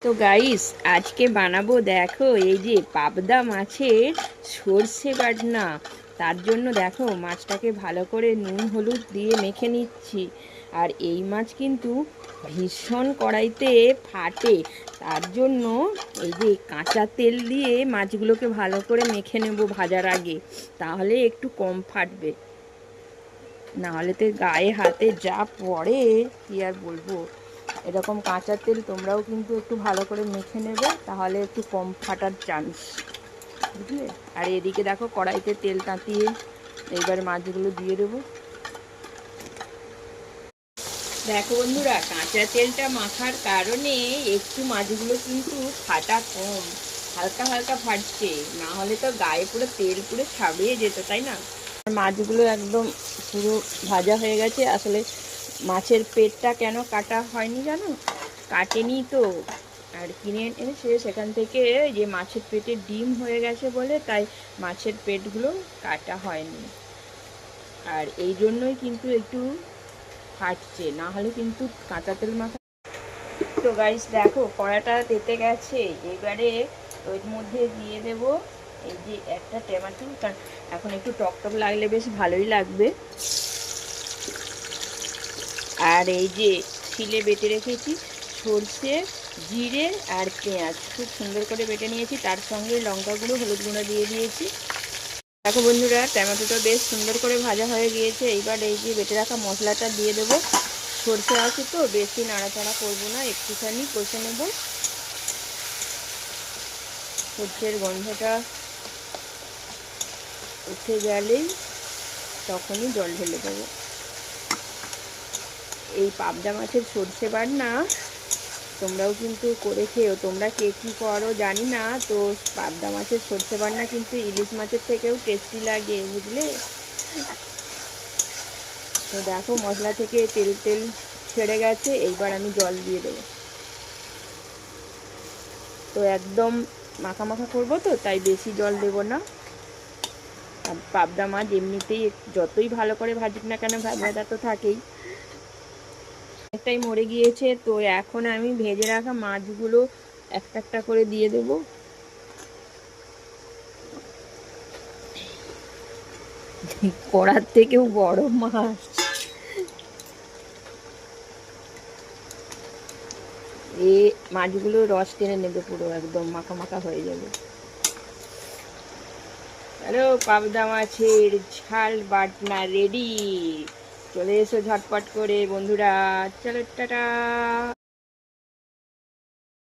তো গাইস আজকে বানাবো দেখো এই যে পাবদা মাছের সর্ষে বাটনা। তার জন্য দেখো মাছটাকে ভালো করে নুন হলুদ দিয়ে মেখে নিচ্ছি। আর এই মাছ কিন্তু ভীষণ কড়াইতে ফাটে। তার জন্য এই যে কাঁচা তেল দিয়ে মাছগুলোকে ভালো করে মেখে নেব ভাজার আগে, তাহলে একটু কম ফাটবে। নাহলে তো গায়ে হাতে যা পড়ে কি আর বলবো। এরকম কাঁচা তেল তোমরাও কিন্তু একটু ভালো করে মেখে নেবে, তাহলে একটু কম ফাটার চান্স, বুঝলে। আর এদিকে দেখো কড়াইতে তেল তাতিয়ে এইবার মাছগুলো দিয়ে দেবো। দেখো বন্ধুরা, কাঁচা তেলটা মাখার কারণে একটু মাছগুলো কিন্তু ফাটা কম, হালকা হালকা ফাটছে। না হলে তো গায়ে পুরো তেল পুরো ছাড়িয়ে যেত, তাই না। মাছগুলো একদম পুরো ভাজা হয়ে গেছে। আসলে মাছের পেটটা কেন কাটা হয়নি জানো? কাটেনি তো, আর কিনে এনেছে সেখান থেকে যে মাছের পেটে ডিম হয়ে গেছে বলে, তাই মাছের পেটগুলো কাটা হয়নি। আর এই জন্যই কিন্তু একটু ফাটছে, না হলে কিন্তু কাঁচা তেল মাখা। তো গাইস দেখো কড়াটা তেতে গেছে, এবারে ওর মধ্যে দিয়ে দেব এই যে একটা টমেটো, কারণ এখন একটু টক টক লাগলে বেশ ভালোই লাগবে। আর এই যে শিলে বেটে রেখেছি সর্ষে, জিরে আর পেঁয়াজ, খুব সুন্দর করে বেটে নিয়েছি। তার সঙ্গে লঙ্কা গুঁড়ো, হলুদ গুঁড়ো দিয়ে দিয়েছি। দেখো বন্ধুরা, টমেটোটা বেশ সুন্দর করে ভাজা হয়ে গিয়েছে। এইবার এই যে বেটে রাখা মশলাটা দিয়ে দেবো। সর্ষে আছে তো বেশি নাড়াচাড়া করবো না, একটুখানি কষে নেব। সর্ষের গন্ধটা উঠে গেলেই তখনই জল ঢেলে দেবো। এই পাবদা মাছের সর্ষে বাটনা তোমরাও কিন্তু করে খেও। তোমরা কে কী করো জানি না, তো পাবদা মাছের সর্ষে বাটনা কিন্তু ইলিশ মাছের থেকেও টেস্টি লাগে, বুঝলে। তো দেখো মশলা থেকে তেল তেল ছেড়ে গেছে, এইবার আমি জল দিয়ে দেবো। তো একদম মাখা মাখা করবো, তো তাই বেশি জল দেবো না। আর পাবদা মাছ এমনিতেই যতই ভালো করে ভাজুক না কেন, ভাজা তো থাকেই। একটাই মরে গিয়েছে, তো এখন আমি ভেজে রাখা মাছগুলো একটা একটা করে দিয়ে দেবো। কড়ার থেকেও বড় মাছ। এ মাছগুলো রস টেনে নেবে, পুরো একদম মাখা মাখা হয়ে যাবে। হ্যালো, পাবদা মাছের ঝাল বাটনা রেডি। চলে এসো ঝটপট করে বন্ধুরা। চলো টাটা।